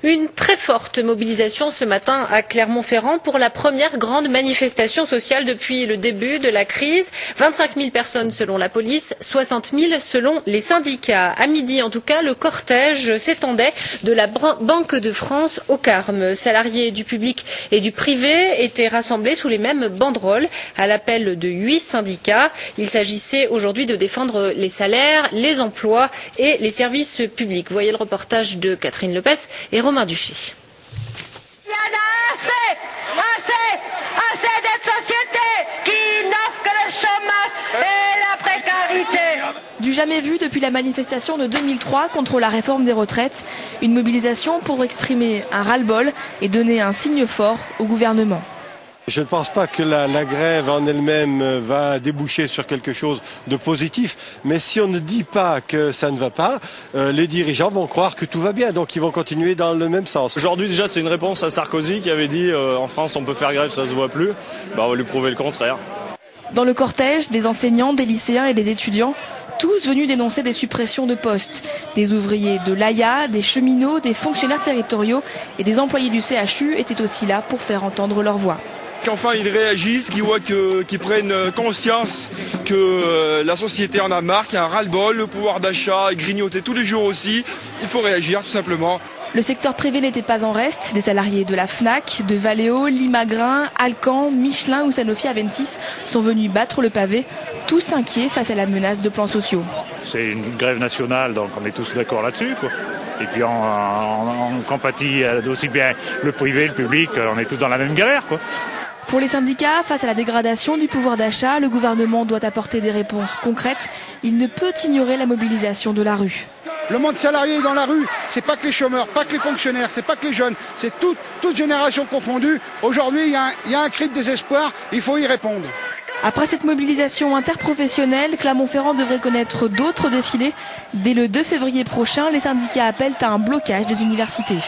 Une très forte mobilisation ce matin à Clermont-Ferrand pour la première grande manifestation sociale depuis le début de la crise. 25 000 personnes selon la police, 60 000 selon les syndicats. À midi en tout cas, le cortège s'étendait de la Banque de France au Carme. Salariés du public et du privé étaient rassemblés sous les mêmes banderoles à l'appel de 8 syndicats. Il s'agissait aujourd'hui de défendre les salaires, les emplois et les services publics. Voyez le reportage de Catherine Lepès et Romain Duché. Il y en a assez d'être société qui n'offre que le chômage et la précarité. Du jamais vu depuis la manifestation de 2003 contre la réforme des retraites, une mobilisation pour exprimer un ras-le-bol et donner un signe fort au gouvernement. Je ne pense pas que la grève en elle-même va déboucher sur quelque chose de positif, mais si on ne dit pas que ça ne va pas, les dirigeants vont croire que tout va bien, donc ils vont continuer dans le même sens. Aujourd'hui déjà c'est une réponse à Sarkozy qui avait dit en France on peut faire grève, ça se voit plus. On va lui prouver le contraire. Dans le cortège, des enseignants, des lycéens et des étudiants, tous venus dénoncer des suppressions de postes. Des ouvriers de l'AIA, des cheminots, des fonctionnaires territoriaux et des employés du CHU étaient aussi là pour faire entendre leur voix. Qu'enfin ils réagissent, qu'ils prennent conscience que la société en a marre, qu'il y a un ras-le-bol, le pouvoir d'achat est grignoté tous les jours aussi. Il faut réagir tout simplement. Le secteur privé n'était pas en reste. Des salariés de la Fnac, de Valeo, Limagrain, Alcan, Michelin ou Sanofi Aventis sont venus battre le pavé, tous inquiets face à la menace de plans sociaux. C'est une grève nationale, donc on est tous d'accord là-dessus, quoi. Et puis on compatit aussi bien le privé, le public, on est tous dans la même galère, quoi. Pour les syndicats, face à la dégradation du pouvoir d'achat, le gouvernement doit apporter des réponses concrètes. Il ne peut ignorer la mobilisation de la rue. Le monde salarié est dans la rue, c'est pas que les chômeurs, pas que les fonctionnaires, c'est pas que les jeunes, c'est toute génération confondue. Aujourd'hui, il y a un cri de désespoir, il faut y répondre. Après cette mobilisation interprofessionnelle, Clermont-Ferrand devrait connaître d'autres défilés. Dès le 2 février prochain, les syndicats appellent à un blocage des universités.